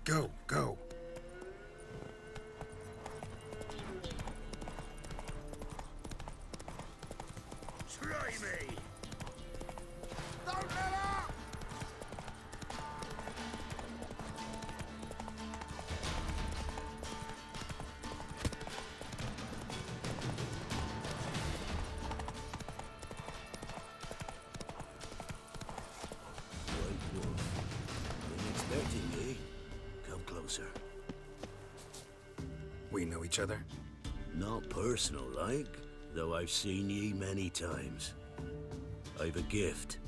Go, go. Try me! Don't let up! White wolf. Been expecting ye. Come closer. We know each other? Not personal like, though I've seen ye many times. I've a gift.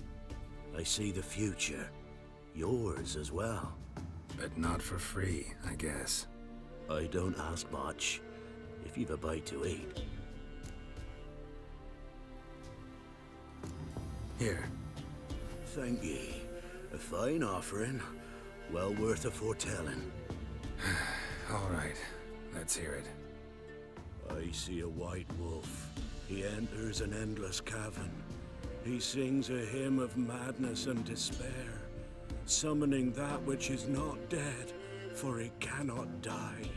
I see the future. Yours as well. But not for free, I guess. I don't ask much, if you've a bite to eat. Here. Thank ye. A fine offering. Well worth a foretelling. All right, let's hear it. I see a white wolf. He enters an endless cavern. He sings a hymn of madness and despair, summoning that which is not dead, for it cannot die.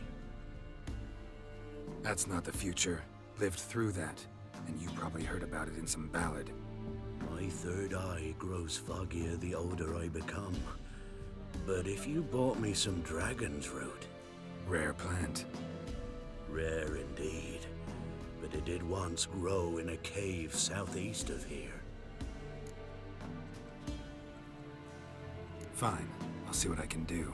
That's not the future. Lived through that, and you probably heard about it in some ballad. My third eye grows foggier the older I become. But if you bought me some dragon's root... Rare plant. Rare indeed. But it did once grow in a cave southeast of here. Fine, I'll see what I can do.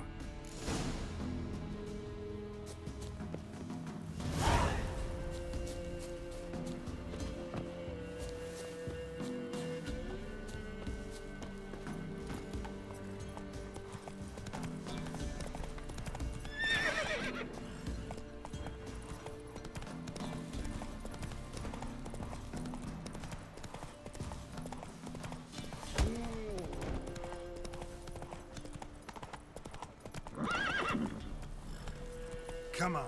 Come on.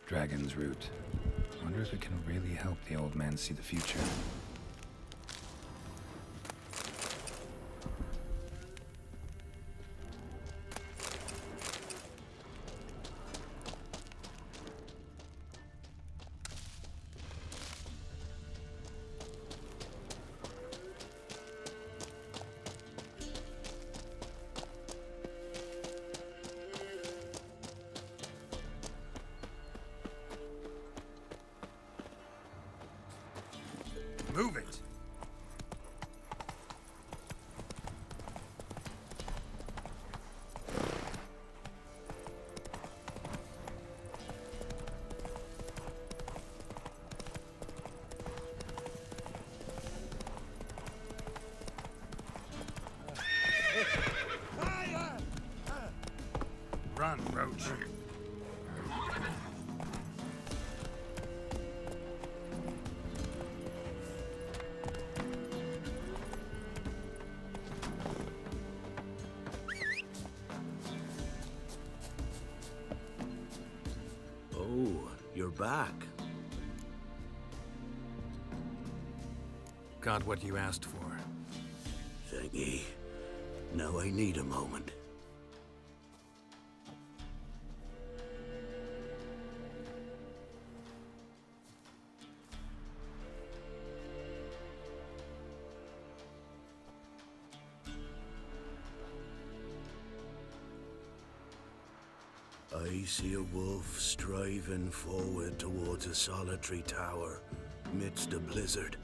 Dragon's root. Wonder if it can really help the old man see the future. Move it! Run, Roach. back. Got what you asked for. Thank ye. Now I need a moment. I see a wolf striving forward towards a solitary tower, midst a blizzard.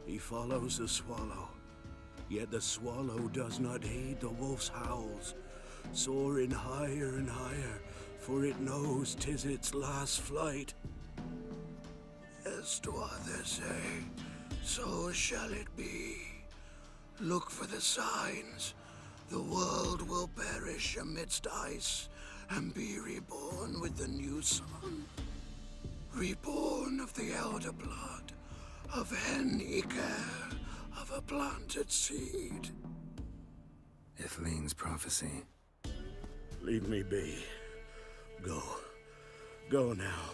He follows the swallow, yet the swallow does not heed the wolf's howls, soaring higher and higher, for it knows 'tis its last flight. As to others say, so shall it be. Look for the signs. The world will perish amidst ice, and be reborn with the new sun. Reborn of the elder blood, of Yennefer, of a planted seed. Ithleen's prophecy. Leave me be. Go. Go now.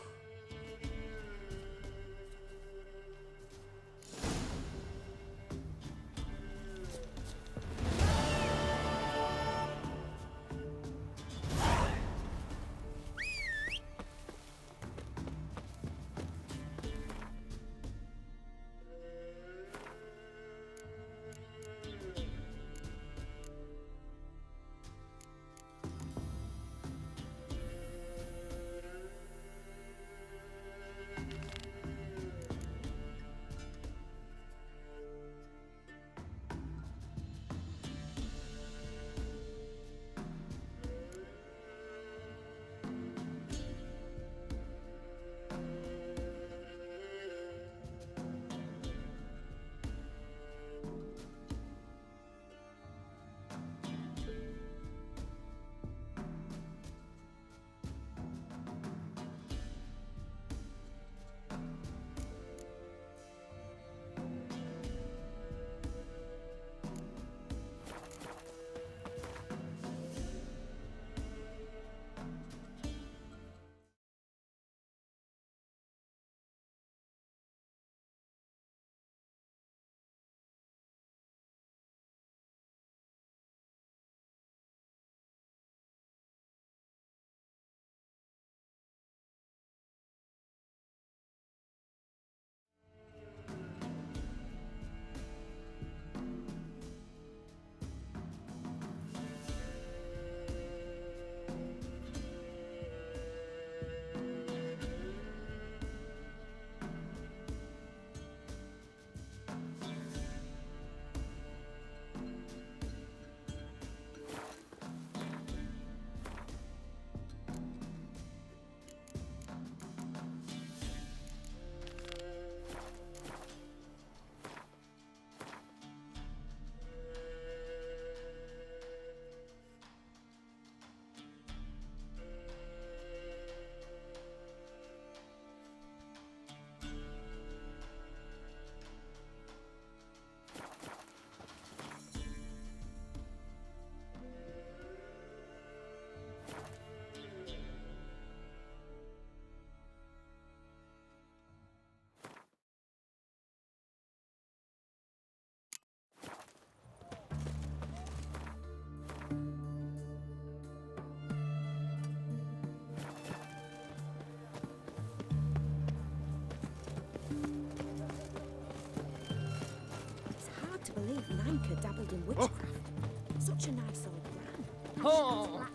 Believe Nanka dabbled in witchcraft. Such a nice old gran. Oh,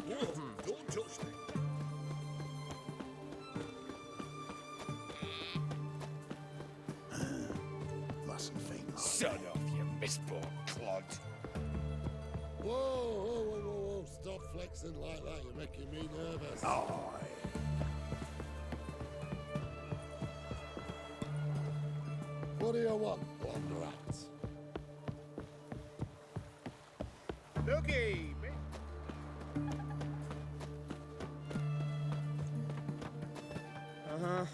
don't touch me. Mustn't faint. Son of you misborn clod. Whoa, whoa, whoa, whoa, whoa. Stop flexing like that. You're making me nervous. What do you want, blonde rat? Looky, Uh-huh.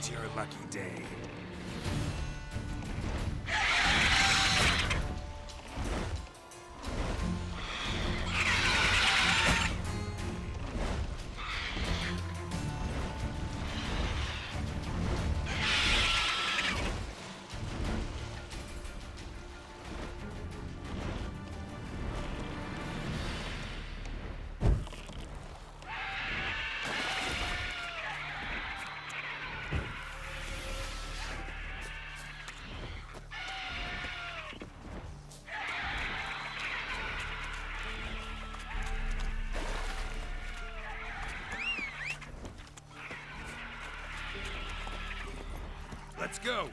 Today's your lucky day. Let's go!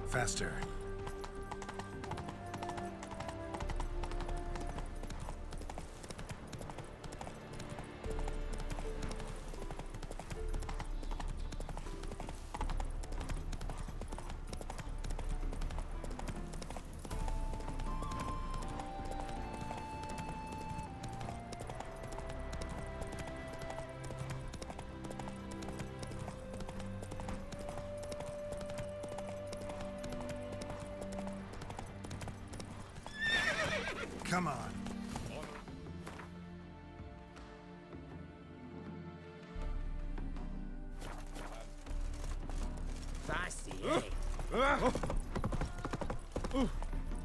Faster. Come on. Fasty,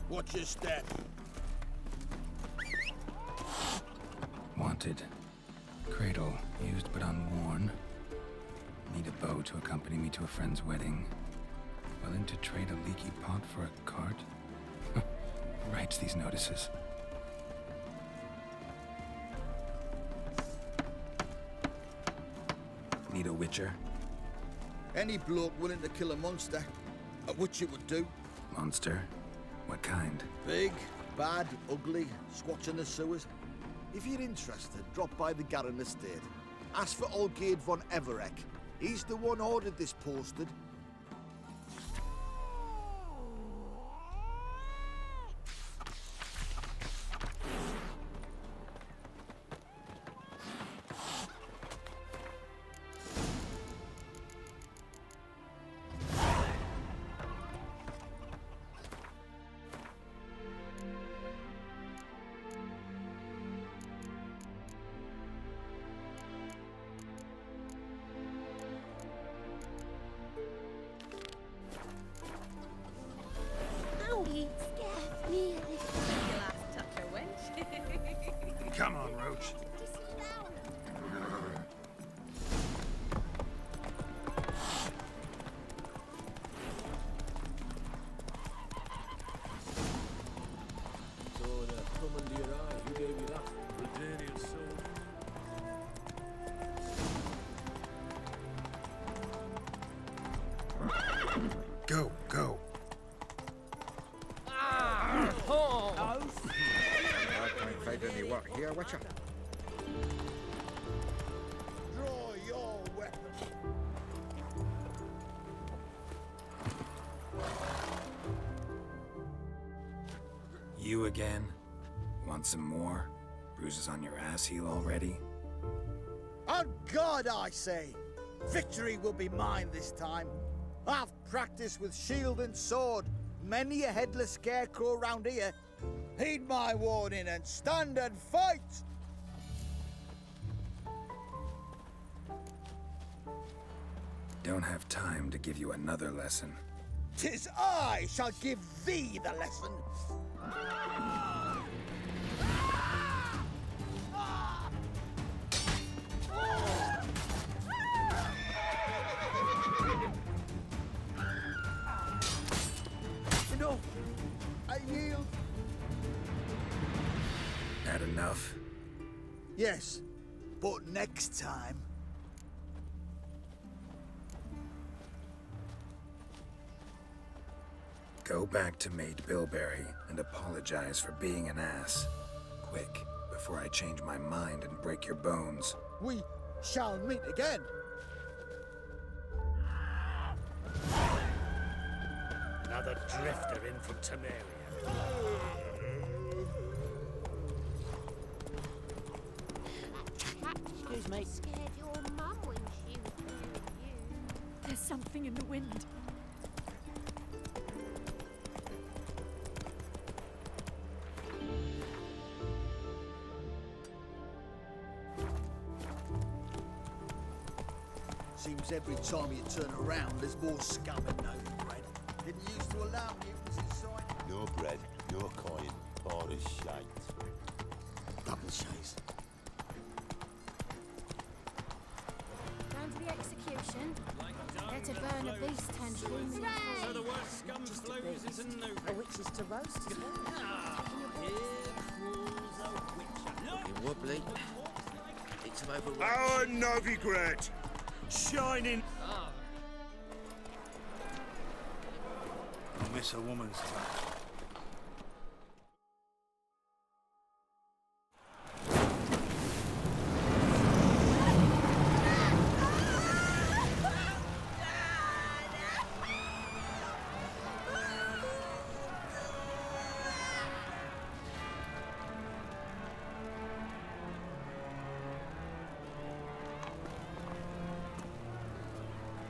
Watch your step. Wanted. Cradle, used but unworn. Need a bow to accompany me to a friend's wedding. Willing to trade a leaky pot for a cart? Writes these notices. Need a witcher? Any bloke willing to kill a monster, a witcher would do. Monster? What kind? Big, bad, ugly, squats in the sewers. If you're interested, drop by the Garen estate. Ask for Olgierd von Everek. He's the one ordered this posted. Owie, scared me a little. your last toucher, wench. Come on, Roach. So the come under your eye, who gave you that? Britannian sword. Go, go. I can't find any work here, Witcher. Draw your weapon. You again? Want some more? Bruises on your ass heel already? On God, I say! Victory will be mine this time. I've practiced with shield and sword. Many a headless scarecrow round here. Heed my warning and stand and fight! Don't have time to give you another lesson. 'Tis I shall give thee the lesson. Enough! I yield. Had enough? Yes, but next time. Go back to Maid Bilberry and apologize for being an ass. Quick, before I change my mind and break your bones. We shall meet again. Another drifter in from Temeria. Excuse me. Scared your mum when she was with you. There's something in the wind. Seems every time you turn around, there's more scum and no bread. Didn't used to allow mutants inside. No bread, no coin, or a shite. Double chase. Down to the execution. They're to burn a beast tangerine. So the worst scum flows into no. A witch is to roast, isn't it? You're wobbly. It's overrun. Our Novigrad! Shining! I miss a woman's touch.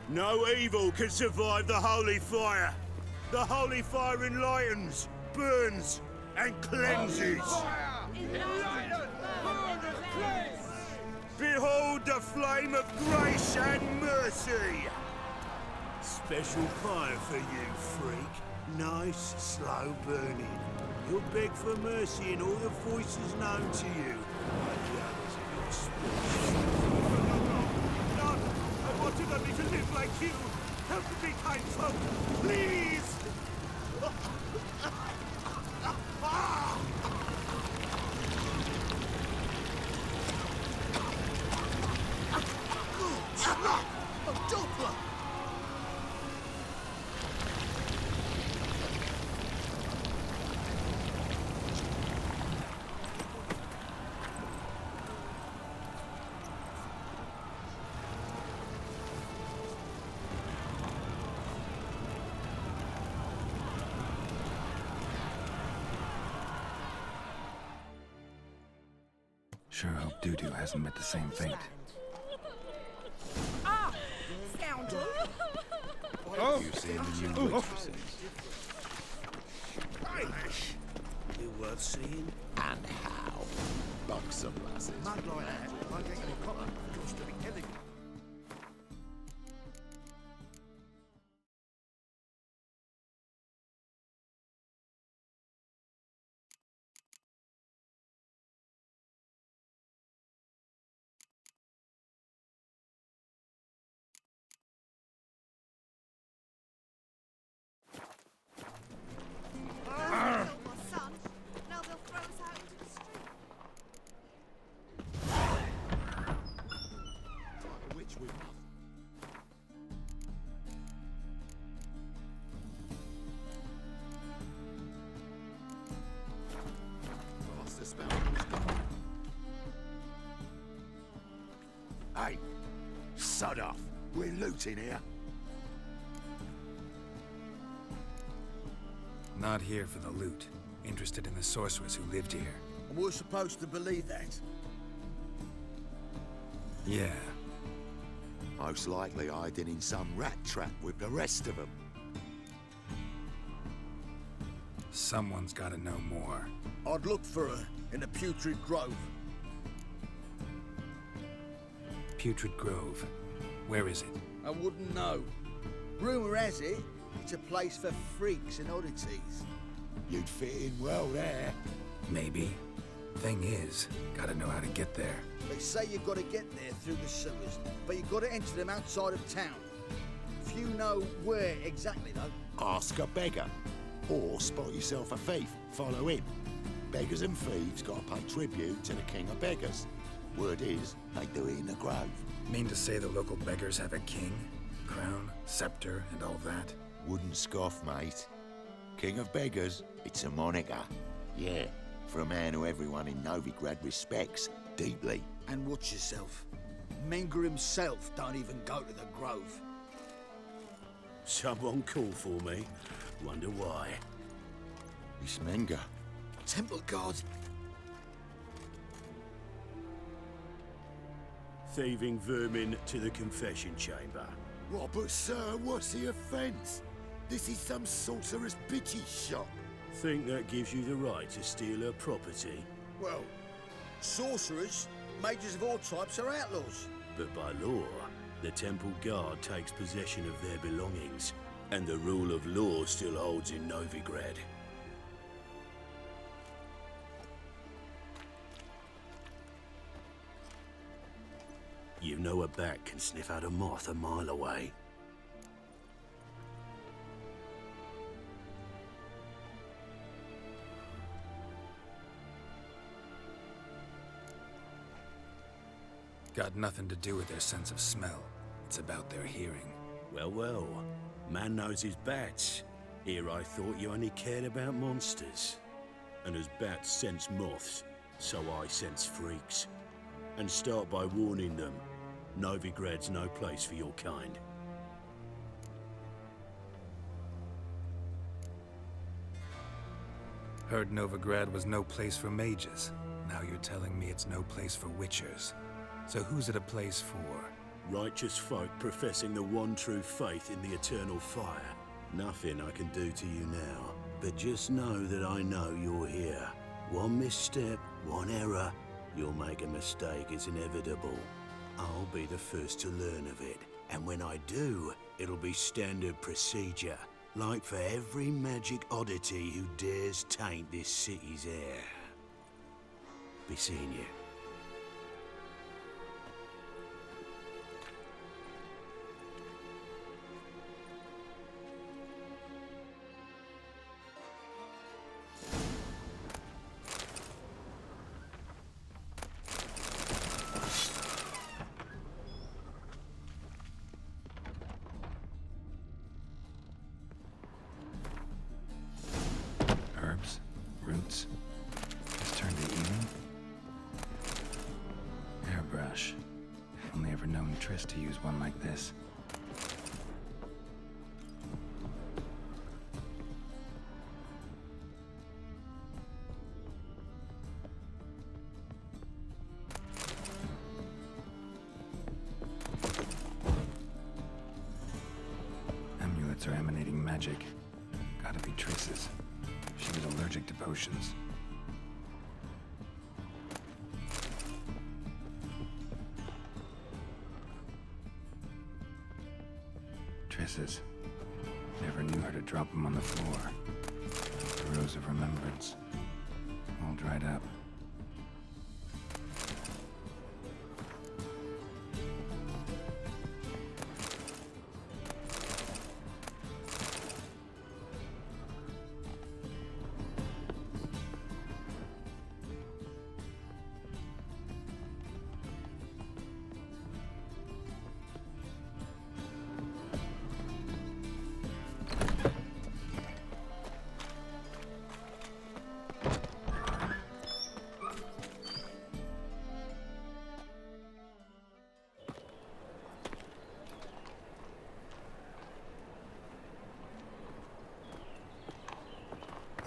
No evil can survive the holy fire. The holy fire enlightens, burns, and cleanses. Behold the flame of grace and mercy. Special fire for you, freak. Nice, slow burning. You'll beg for mercy in all the voices known to you. Like the others of your species. No, I wanted only to live like you. Help me, kind folk, please! Sure hope Doo-Doo hasn't met the same fate. Ah! Scoundrel! You've seen the new waitresses. You worth seeing? And how? Buxom lasses. Man like that, like getting a copper, just to be elegant. Hey, sod off. We're looting here. Not here for the loot. Interested in the sorceress who lived here. And we're supposed to believe that. Yeah. Most likely hiding in some rat trap with the rest of them. Someone's gotta know more. I'd look for her in the Putrid Grove. Putrid Grove. Where is it? I wouldn't know. Rumour has it, it's a place for freaks and oddities. You'd fit in well there. Maybe. Thing is, gotta know how to get there. They say you've got to get there through the sewers, but you've got to enter them outside of town. If you know where exactly, though. Ask a beggar. Or spot yourself a thief. Follow him. Beggars and thieves gotta pay tribute to the king of beggars. Word is, they do it in the grove. Mean to say the local beggars have a king, crown, scepter, and all that? Wouldn't scoff, mate. King of beggars, it's a moniker. Yeah, for a man who everyone in Novigrad respects deeply. And watch yourself. Menger himself don't even go to the grove. Someone call for me. Wonder why. It's Menger. Temple God. Thieving vermin to the confession chamber. What, but sir, what's the offence? This is some sorcerer's bitchy shop. Think that gives you the right to steal her property? Well, sorcerers, mages of all types are outlaws. But by law, the temple guard takes possession of their belongings, and the rule of law still holds in Novigrad. You know a bat can sniff out a moth a mile away. Got nothing to do with their sense of smell. It's about their hearing. Well, well. Man knows his bats. Here I thought you only cared about monsters. And as bats sense moths, so I sense freaks. And start by warning them. Novigrad's no place for your kind. Heard Novigrad was no place for mages. Now you're telling me it's no place for witchers. So who's it a place for? Righteous folk professing the one true faith in the eternal fire. Nothing I can do to you now. But just know that I know you're here. One misstep, one error, you'll make a mistake, it's inevitable. I'll be the first to learn of it. And when I do, it'll be standard procedure. Like for every magic oddity who dares taint this city's air. Be seeing you. Roots. Just turned to evening. Airbrush. Only ever known Triss to use one like this. Amulets are emanating magic. Gotta be Triss's. She was allergic to potions. Triss's. Never knew her to drop them on the floor. The rose of remembrance. All dried up.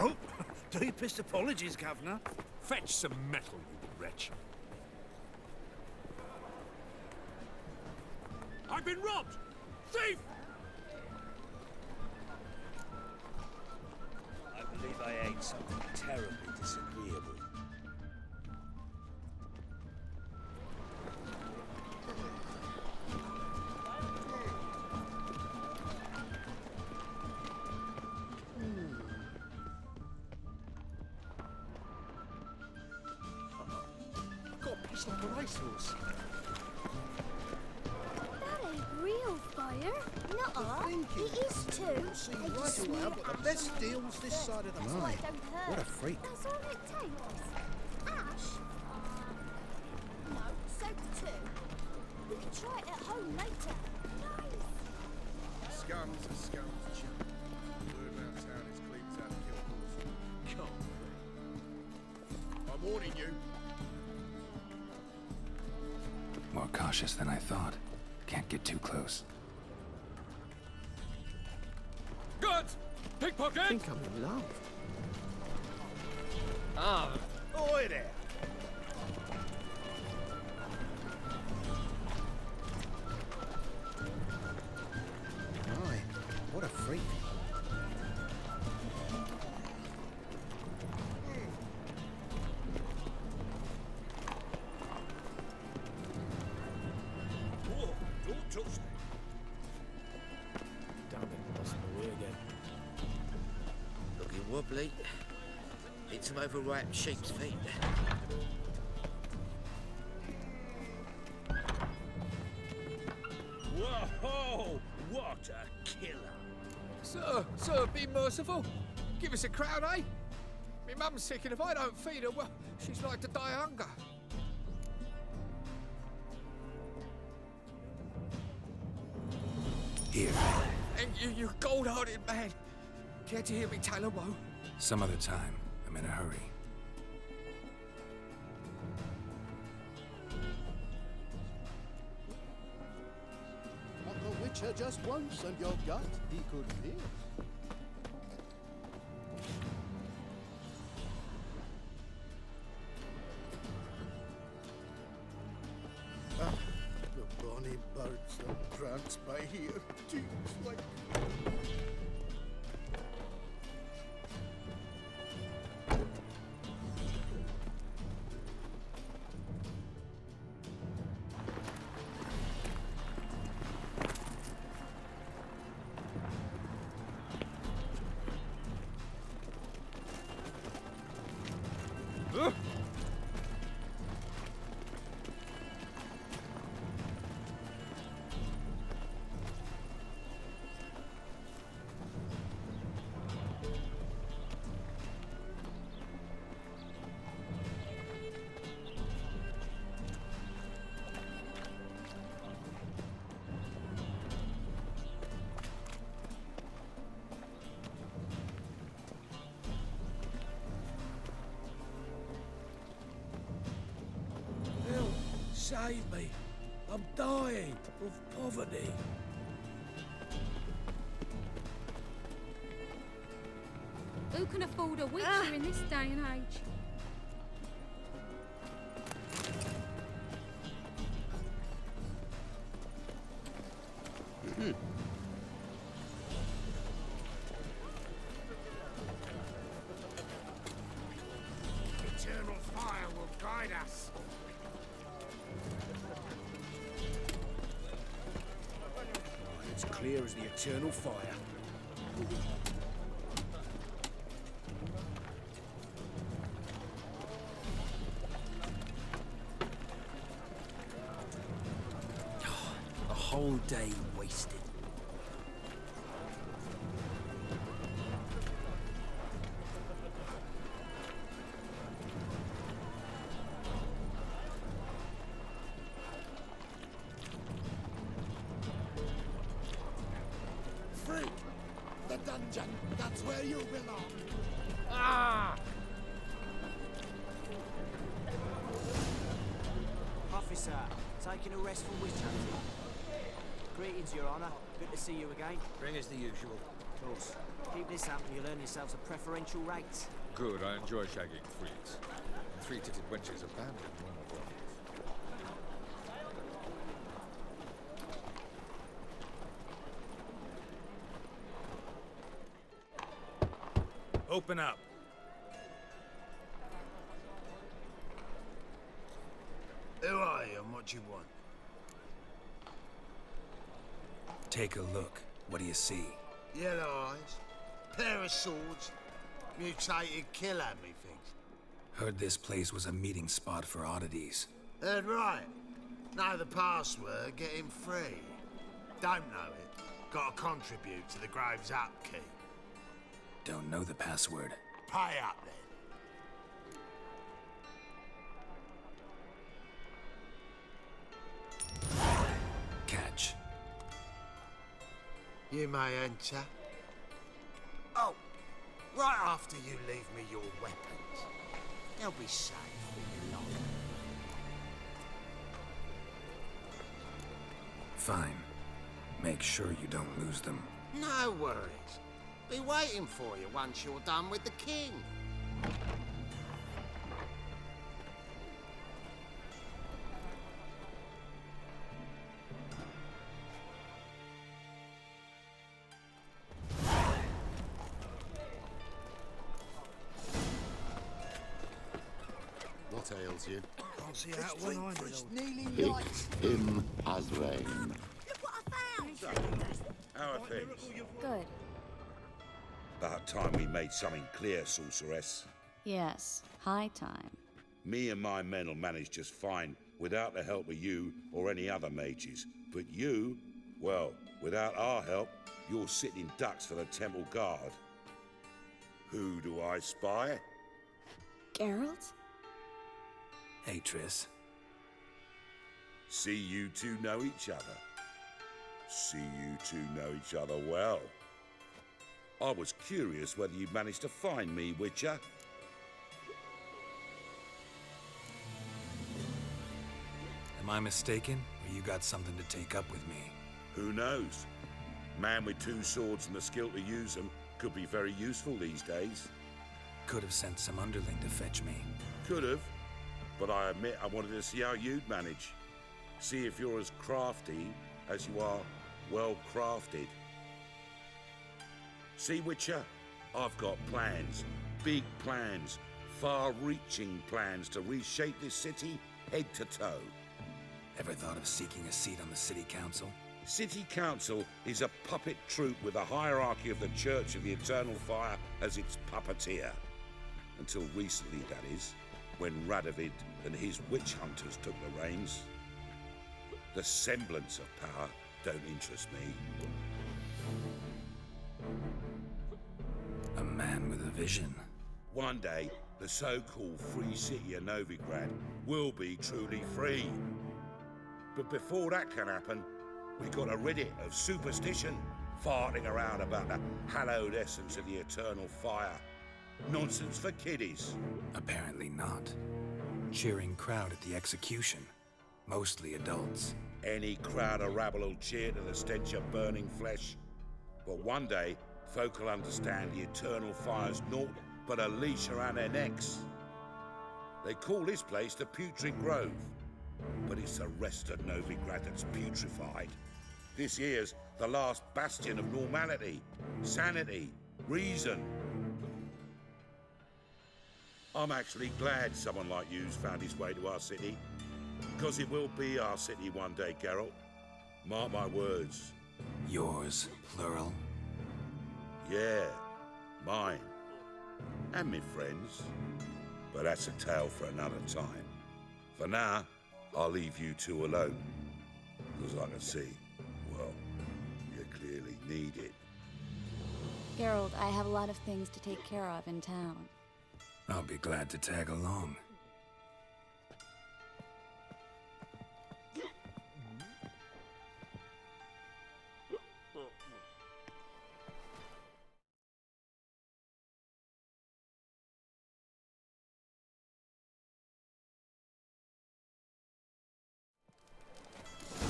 Oh, deepest apologies, Governor. Fetch some metal, you wretch. I've been robbed! Thief! I believe I ate something terribly disagreeable. That ain't real fire. fire. Not all. It is too. See They right just away, smear I've got the ash best on deals this side of the That's why it don't hurt. What a freak. That's all it takes. Ash? No, soap too. We can try it at home later. Nice. Scums are scums, chum. Word around town is clean as out of kill horse. Can't be. I'm warning you. More cautious than I thought. Can't get too close. Guards! Pickpocket! I think I'm in love. Ah, Oi there! My, what a freak. Whoa, don't touch me. Damn it, lost my way again. Looking wobbly. It's some overripe sheep's feet. Whoa, what a killer. Sir, be merciful. Give us a crown, eh? My mum's sick, and if I don't feed her, well, she's like to die of hunger. Here. And you gold-hearted man. Care to hear me tell of woe? Some other time. I'm in a hurry. Not the Witcher just once, and your gut he could pierce. Ah, the bonny birds that prance by here, teach like... Help, save me. I'm dying of poverty. Who can afford a witcher in this day and age? Eternal fire will guide us. It's clear as the eternal fire. A whole day wasted. Freak! The dungeon! That's where you belong! Ah! Officer, taking a rest from witch hunting. Greetings, Your Honour. Good to see you again. Bring us the usual. Of course. Keep this up and you'll earn yourselves a preferential rate. Good, I enjoy shagging freaks. Three-titted wenches abandoned normal bodies. Open up. Who are you and what you want? Take a look. What do you see? Yellow eyes, pair of swords, mutated killer, methinks. Heard this place was a meeting spot for oddities. Heard right. Now the password, get him free. Don't know it. Got to contribute to the Grove's upkeep. Don't know the password. Pay up then. Catch. You may enter. Oh, right after you leave me your weapons. They'll be safe in your locker. Fine. Make sure you don't lose them. No worries. Be waiting for you once you're done with the king. What ails you? Can't see out one eye. It's nearly It's night. him as rain. Look what I found! How are things? Good. About time we made something clear, sorceress. Yes, high time. Me and my men will manage just fine without the help of you or any other mages. But you, well, without our help, you're sitting ducks for the temple guard. Who do I spy? Geralt? Hey, Triss. See you two know each other. See you two know each other well. I was curious whether you'd managed to find me, Witcher. Am I mistaken, or you got something to take up with me? Who knows? Man with two swords and the skill to use them could be very useful these days. Could have sent some underling to fetch me. Could have, but I admit I wanted to see how you'd manage. See if you're as crafty as you are well crafted. See, Witcher, I've got plans, big plans, far-reaching plans to reshape this city head to toe. Ever thought of seeking a seat on the city council? City council is a puppet troupe with a hierarchy of the Church of the Eternal Fire as its puppeteer. Until recently, that is, when Radovid and his witch hunters took the reins. The semblance of power don't interest me. A man with a vision. One day, the so-called free city of Novigrad will be truly free. But before that can happen, we've got to rid it of superstition, farting around about the hallowed essence of the eternal fire. Nonsense for kiddies. Apparently not. Cheering crowd at the execution. Mostly adults. Any crowd of rabble will cheer to the stench of burning flesh. But one day, folk will understand the eternal fire's naught but a leash around their necks. They call this place the Putrid Grove, but it's the rest of Novigrad that's putrefied. This here's the last bastion of normality, sanity, reason. I'm actually glad someone like you's found his way to our city, because it will be our city one day, Geralt. Mark my words. Yours, plural? Yeah, mine. And me friends. But that's a tale for another time. For now, I'll leave you two alone. Because I can see, well, you clearly need it. Geralt, I have a lot of things to take care of in town. I'll be glad to tag along.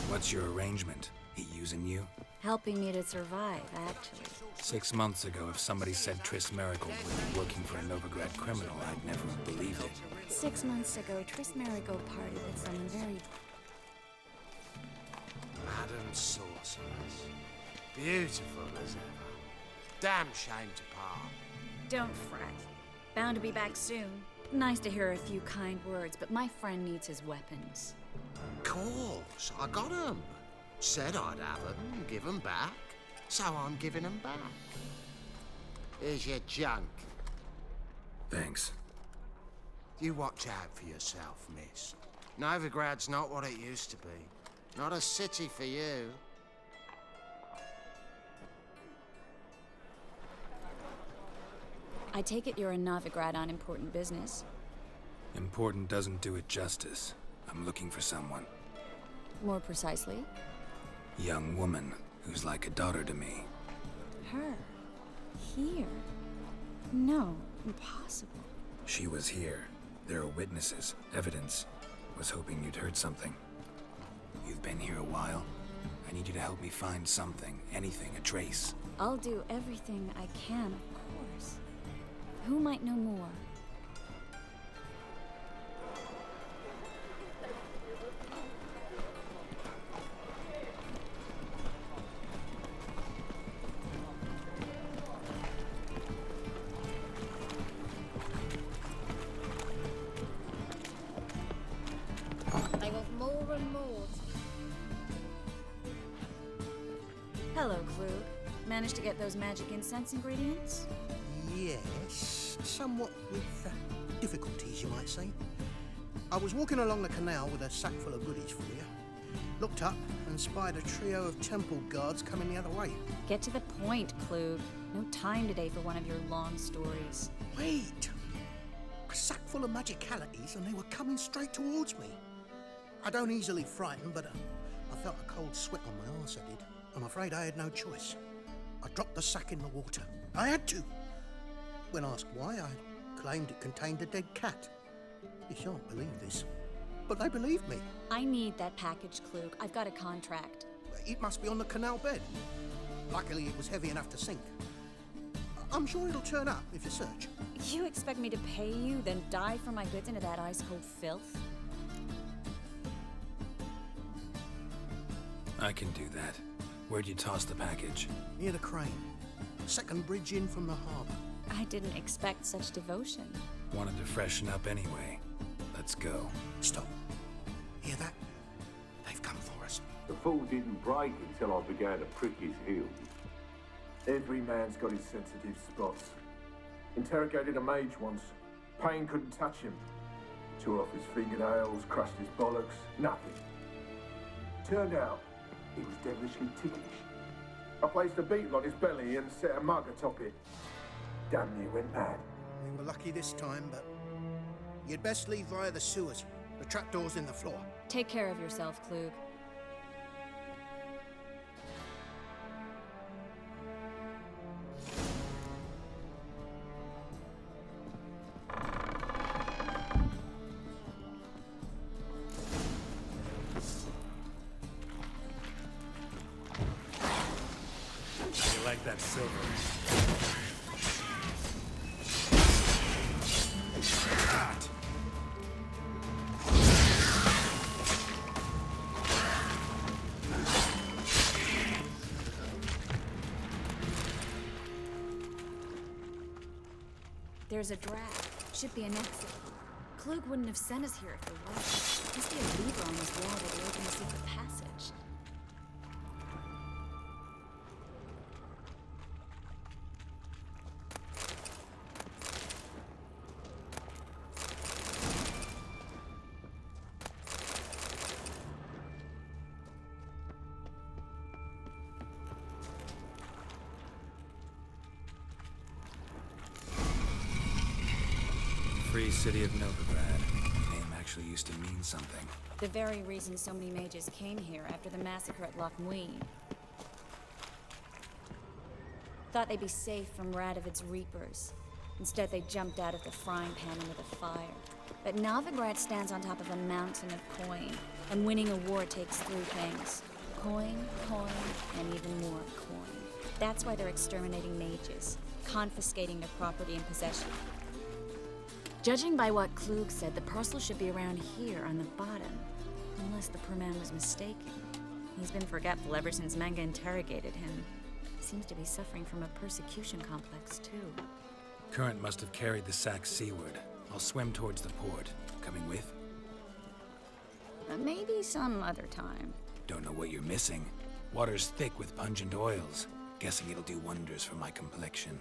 What's your arrangement? He using you? Helping me to survive, actually. 6 months ago, if somebody said Triss Merigold would be working for a Novigrad criminal, I'd never have believed it. 6 months ago, Triss Merigold partied with someone very... Madam Sorceress. Beautiful as ever. Damn shame to part. Don't fret. Bound to be back soon. Nice to hear a few kind words, but my friend needs his weapons. Course, I got 'em. Said I'd have 'em and give 'em back. So I'm giving 'em back. Here's your junk. Thanks. You watch out for yourself, miss. Novigrad's not what it used to be. Not a city for you. I take it you're in Novigrad on important business. Important doesn't do it justice. I'm looking for someone. More precisely? Young woman who's like a daughter to me. Her? Here? No, impossible. She was here. There are witnesses, evidence. Was hoping you'd heard something. You've been here a while. I need you to help me find something, anything, a trace. I'll do everything I can, of course. Who might know more? They want more and more. Hello, Klug. Managed to get those magic incense ingredients? Yes, somewhat with difficulties, you might say. I was walking along the canal with a sack full of goodies for you. Looked up and spied a trio of temple guards coming the other way. Get to the point, Klug. No time today for one of your long stories. Wait! A sack full of magicalities and they were coming straight towards me. I don't easily frighten, but I felt a cold sweat on my arse, I did. I'm afraid I had no choice. I dropped the sack in the water. I had to. When asked why, I claimed it contained a dead cat. You shan't believe this, but they believed me. I need that package, Klug. I've got a contract. It must be on the canal bed. Luckily, it was heavy enough to sink. I'm sure it'll turn up if you search. You expect me to pay you, then dive for my goods into that ice-cold filth? I can do that. Where'd you toss the package? Near the crane. Second bridge in from the harbour. I didn't expect such devotion. Wanted to freshen up anyway. Let's go. Stop. Hear that? They've come for us. The fall didn't break until I began to prick his heels. Every man's got his sensitive spots. Interrogated a mage once. Pain couldn't touch him. Tore off his fingernails, crushed his bollocks, nothing. Turned out, he was devilishly ticklish. I placed a beetle on his belly and set a mug atop it. Damn near went mad. We were lucky this time, but you'd best leave via the sewers. The trapdoor's in the floor. Take care of yourself, Klug. You like that silver? There's a drag. Should be an exit. Klug wouldn't have sent us here if there wasn't. Must be a lever on this wall that will open a secret passage. Free city of Novigrad. Name actually used to mean something. The very reason so many mages came here after the massacre at Loch Muin. Thought they'd be safe from Radovid's reapers. Instead, they jumped out of the frying pan into the fire. But Novigrad stands on top of a mountain of coin, and winning a war takes three things. Coin, coin, and even more coin. That's why they're exterminating mages, confiscating their property and possession. Judging by what Klug said, the parcel should be around here on the bottom. Unless the poor man was mistaken. He's been forgetful ever since Manga interrogated him. Seems to be suffering from a persecution complex, too. Current must have carried the sack seaward. I'll swim towards the port. Coming with? Maybe some other time. Don't know what you're missing. Water's thick with pungent oils. Guessing it'll do wonders for my complexion.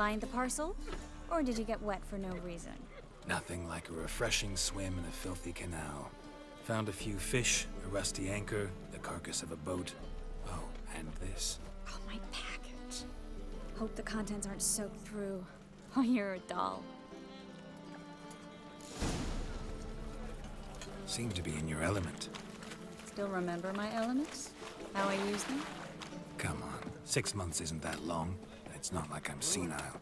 Find the parcel? Or did you get wet for no reason? Nothing like a refreshing swim in a filthy canal. Found a few fish, a rusty anchor, the carcass of a boat. Oh, and this. Oh, my package. Hope the contents aren't soaked through. Oh, you're a doll. Seem to be in your element. Still remember my elements? How I use them? Come on, 6 months isn't that long. It's not like I'm senile.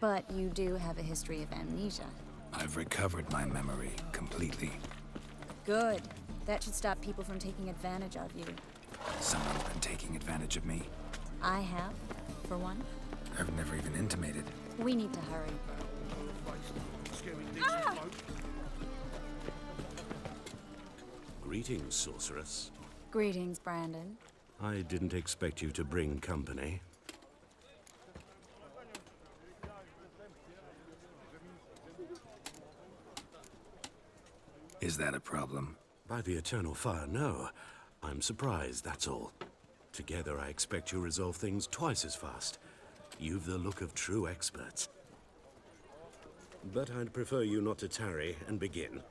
But you do have a history of amnesia. I've recovered my memory completely. Good. That should stop people from taking advantage of you. Someone's been taking advantage of me. I have, for one. I've never even intimated. We need to hurry. Ah! Greetings, sorceress. Greetings, Brandon. I didn't expect you to bring company. Is that a problem? By the eternal fire, no. I'm surprised, that's all. Together, I expect you'll resolve things twice as fast. You've the look of true experts. But I'd prefer you not to tarry and begin.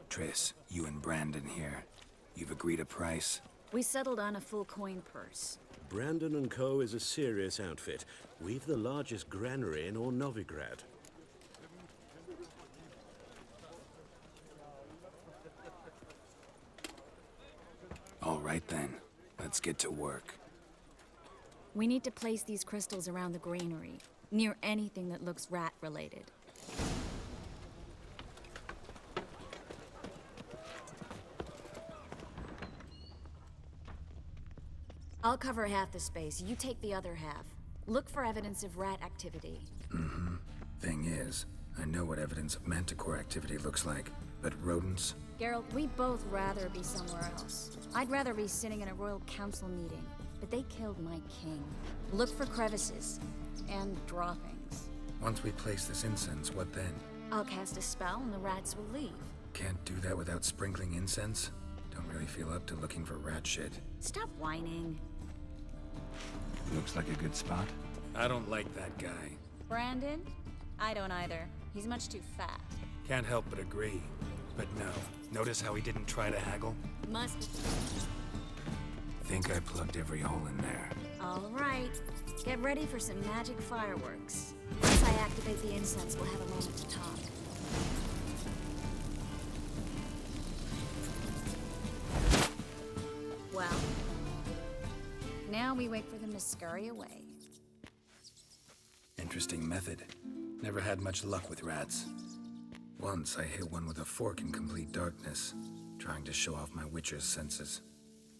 Triss, you and Brandon here. You've agreed a price? We settled on a full coin purse. Brandon & Co. is a serious outfit. We've the largest granary in all Novigrad. All right then, let's get to work. We need to place these crystals around the granary, near anything that looks rat-related. I'll cover half the space, you take the other half. Look for evidence of rat activity. Mm-hmm. Thing is, I know what evidence of manticore activity looks like, but rodents? Geralt, we'd both rather be somewhere else. I'd rather be sitting in a royal council meeting, but they killed my king. Look for crevices, and droppings. Once we place this incense, what then? I'll cast a spell and the rats will leave. Can't do that without sprinkling incense? Don't really feel up to looking for rat shit. Stop whining. Looks like a good spot. I don't like that guy. Brandon? I don't either. He's much too fat. Can't help but agree. But no. Notice how he didn't try to haggle? Must. Think I plugged every hole in there. All right. Get ready for some magic fireworks. Once I activate the incense, we'll have a moment to talk. Well, now we wait for them to scurry away. Interesting method. Never had much luck with rats. Once I hit one with a fork in complete darkness, trying to show off my witcher's senses.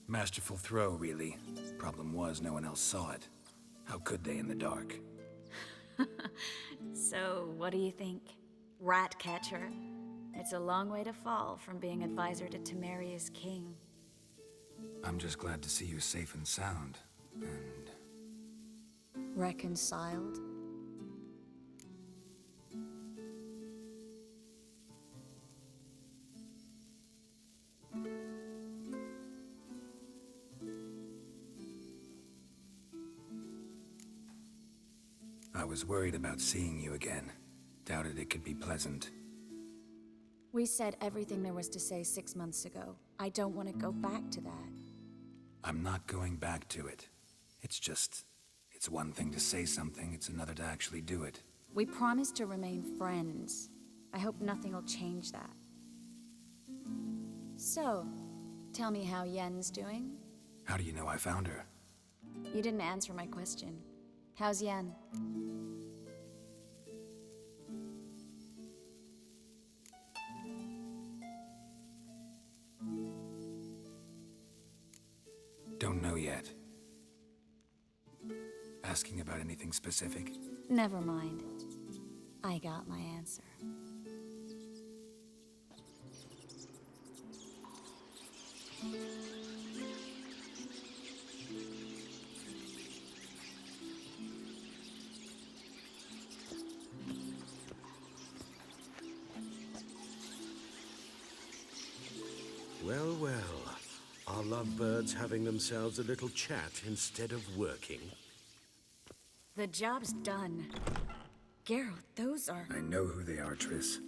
Masterful throw, really. Problem was, no one else saw it. How could they in the dark? So, what do you think? Rat catcher? It's a long way to fall from being advisor to Temeria's king. I'm just glad to see you safe and sound, and... Reconciled? I was worried about seeing you again. Doubted it could be pleasant. We said everything there was to say 6 months ago. I don't want to go back to that. I'm not going back to it. It's one thing to say something, it's another to actually do it. We promised to remain friends. I hope nothing will change that. So, tell me how Yen's doing? How do you know I found her? You didn't answer my question. How's Yen? Don't know yet. Asking about anything specific? Never mind. I got my answer. Well, well. Are lovebirds having themselves a little chat instead of working? The job's done. Geralt, those are... I know who they are, Triss.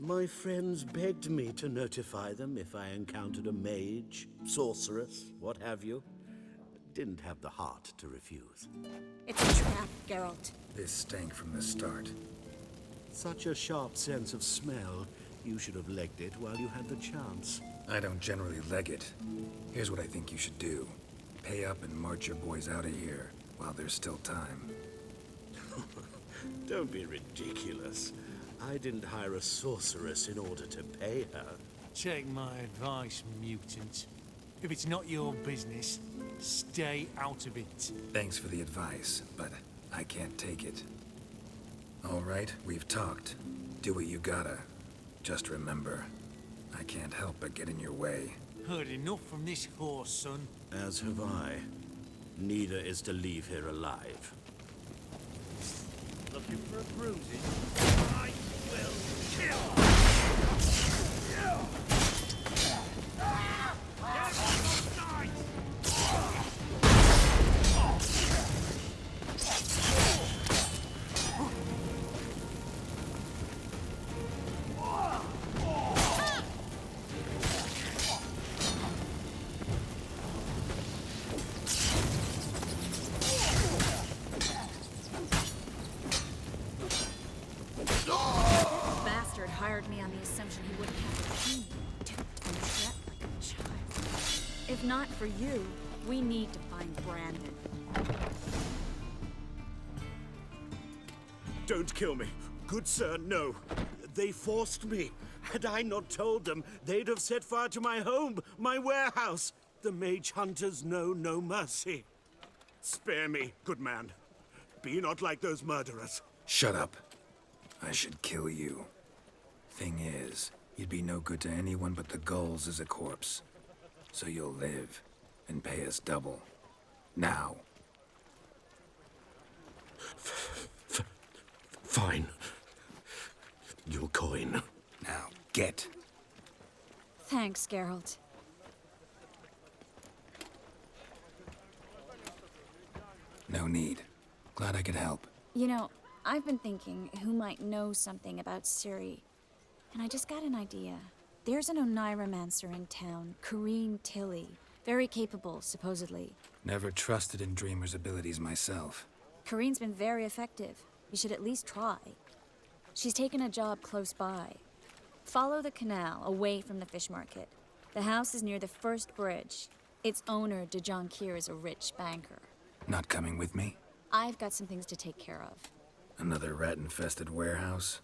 My friends begged me to notify them if I encountered a mage, sorceress, what have you. Didn't have the heart to refuse. It's a trap, Geralt. This stank from the start. Such a sharp sense of smell. You should have legged it while you had the chance. I don't generally leg it. Here's what I think you should do. Pay up and march your boys out of here while there's still time. Don't be ridiculous. I didn't hire a sorceress in order to pay her. Take my advice, mutant. If it's not your business, stay out of it. Thanks for the advice, but I can't take it. All right, we've talked. Do what you gotta. Just remember, I can't help but get in your way. Heard enough from this horse, son. As have I. Neither is to leave here alive. Looking for a bruising? I will kill! Hired me on the assumption he wouldn't have to pay me. Duped and trapped like a child. If not for you, we need to find Brandon. Don't kill me. Good sir, no. They forced me. Had I not told them, they'd have set fire to my home, my warehouse. The mage hunters know no mercy. Spare me, good man. Be not like those murderers. Shut up. I should kill you. Thing is, you'd be no good to anyone but the gulls as a corpse. So you'll live, and pay us double. Now. Fine. Your coin. Now, get. Thanks, Geralt. No need. Glad I could help. You know, I've been thinking who might know something about Ciri. And I just got an idea. There's an Oneiromancer in town, Corrine Tilly. Very capable, supposedly. Never trusted in Dreamer's abilities myself. Corrine's been very effective. You should at least try. She's taken a job close by. Follow the canal, away from the fish market. The house is near the first bridge. Its owner, de Jonquier, is a rich banker. Not coming with me? I've got some things to take care of. Another rat-infested warehouse?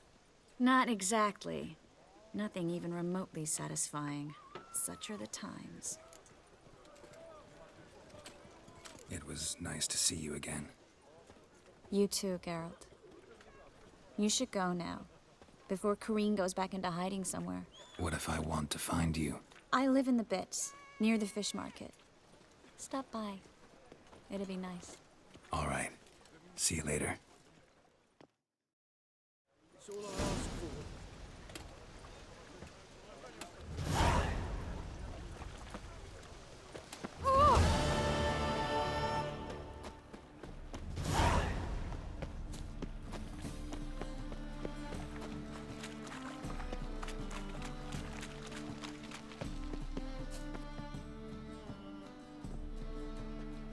Not exactly. Nothing even remotely satisfying. Such are the times. It was nice to see you again. You too, Geralt. You should go now, before Corrine goes back into hiding somewhere. What if I want to find you? I live in the Bits, near the fish market. Stop by. It'd be nice. All right. See you later. That's all I ask for.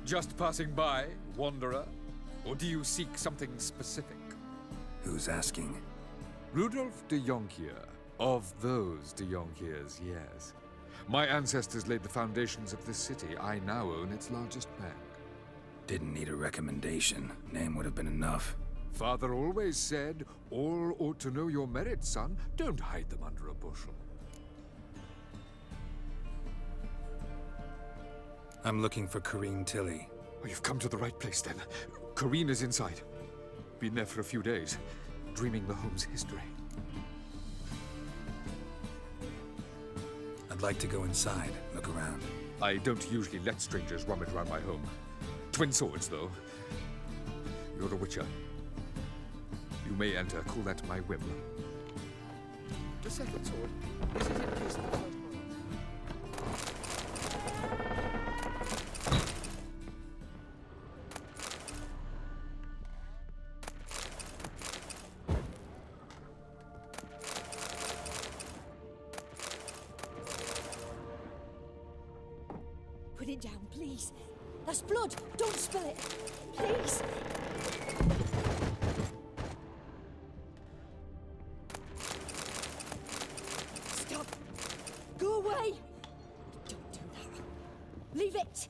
Just passing by, wanderer? Or do you seek something specific? Who's asking? Rudolf de Jonquier. Of those de Jonquiers, yes. My ancestors laid the foundations of this city. I now own its largest bank. Didn't need a recommendation. Name would have been enough. Father always said, all ought to know your merits, son. Don't hide them under a bushel. I'm looking for Corrine Tilly. Oh, you've come to the right place, then. Corrine is inside. Been there for a few days, dreaming the home's history. I'd like to go inside, look around. I don't usually let strangers rummage around my home. Twin swords, though. You're a witcher. You may enter, call that my whim. The second sword, is it in case the first one? Put it down, please. That's blood. Don't spill it. Please. Stop. Go away. Don't do that. Leave it.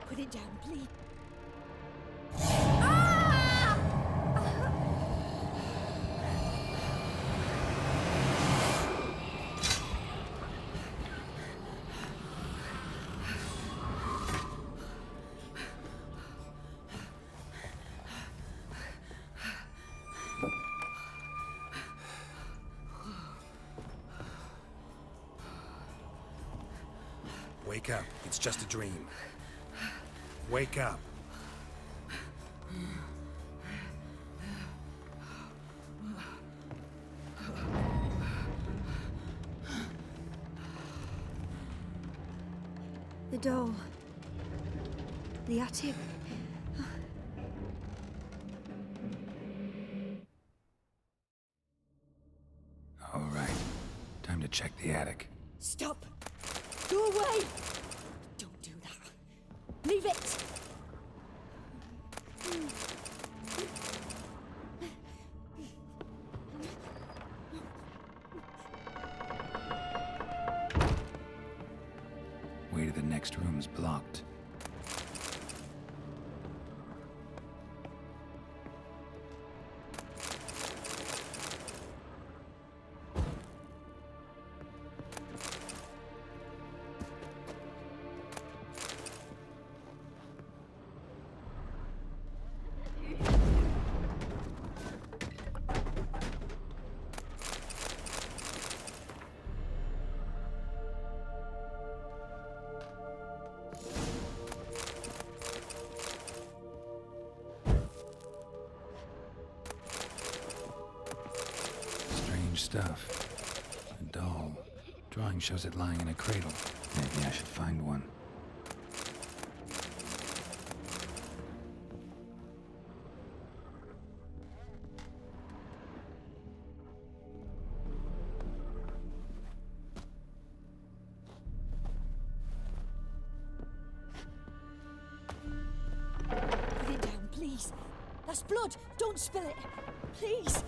Put it down, please. Wake up. It's just a dream. Wake up. The door. The attic. All right. Time to check the attic. Stop. Go away. Don't do that. Leave it. Way to the next room's blocked. Stuff. A doll. Drawing shows it lying in a cradle. Maybe I should find one. Put it down, please. That's blood. Don't spill it. Please.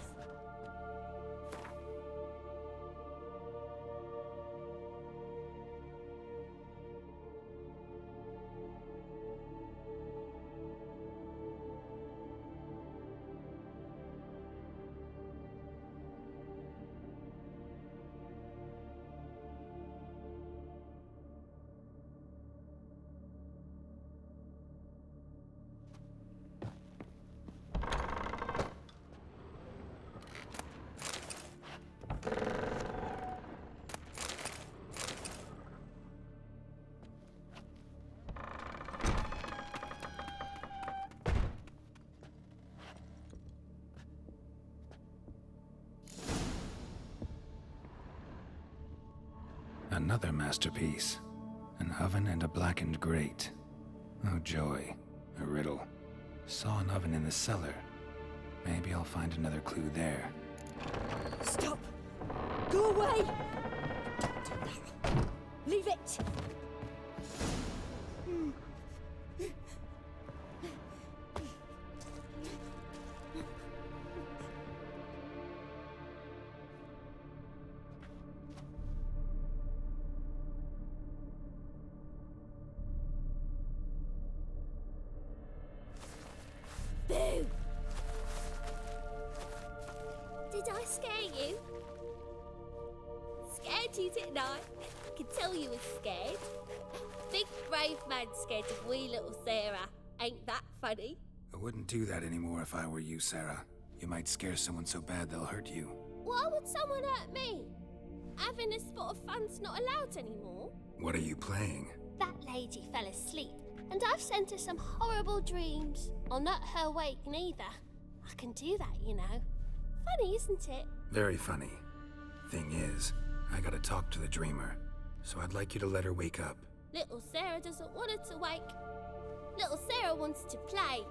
Another masterpiece. An oven and a blackened grate. Oh joy. A riddle. Saw an oven in the cellar. Maybe I'll find another clue there. Stop! Go away! Don't do that. Leave it! Boo! Did I scare you? scared you, didn't I? I can tell you were scared. Big brave man scared of wee little Sarah. Ain't that funny? I wouldn't do that anymore if I were you, Sarah. You might scare someone so bad they'll hurt you. Why would someone hurt me? Having a spot of fun's not allowed anymore. What are you playing? That lady fell asleep, and I've sent her some horrible dreams. I'll not her wake neither. I can do that, you know. Funny, isn't it? Very funny. Thing is, I gotta talk to the dreamer, so I'd like you to let her wake up. Little Sarah doesn't want her to wake. Little Sarah wants to play.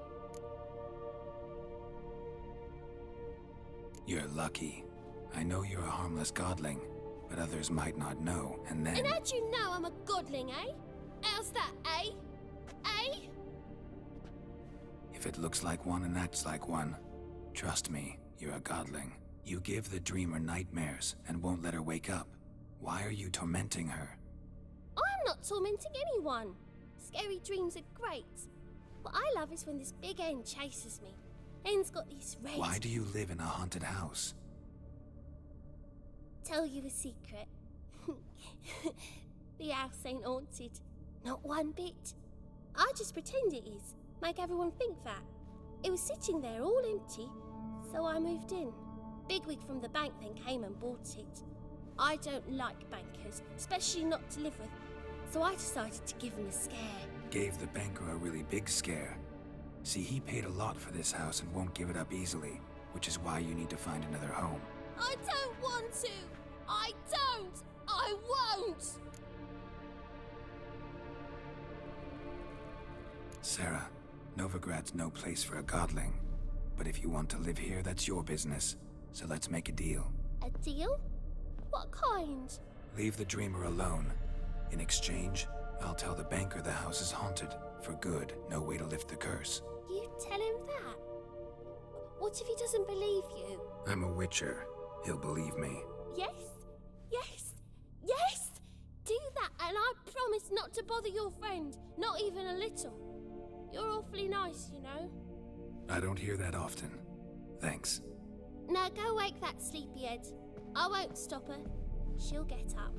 You're lucky. I know you're a harmless godling, but others might not know, and then... And how'd you know I'm a godling, eh? How's that, eh? Eh? If it looks like one and acts like one, trust me, you're a godling. You give the dreamer nightmares and won't let her wake up. Why are you tormenting her? I'm not tormenting anyone. Scary dreams are great. What I love is when this big hen chases me. Hen's got these red... Why do you live in a haunted house? Tell you a secret. The house ain't haunted. Not one bit. I just pretend it is. Make everyone think that. It was sitting there all empty, so I moved in. Bigwig from the bank then came and bought it. I don't like bankers, especially not to live with, so I decided to give him a scare. Gave the banker a really big scare. See, he paid a lot for this house and won't give it up easily, which is why you need to find another home. I don't want to! I don't! I won't! Sarah, Novigrad's no place for a godling. But if you want to live here, that's your business. So let's make a deal. A deal? What kind? Leave the dreamer alone. In exchange, I'll tell the banker the house is haunted. For good, no way to lift the curse. You tell him that? What if he doesn't believe you? I'm a witcher. He'll believe me. Yes? Yes? Yes! Do that, and I promise not to bother your friend. Not even a little. You're awfully nice, you know. I don't hear that often. Thanks. Now go wake that sleepyhead. I won't stop her. She'll get up.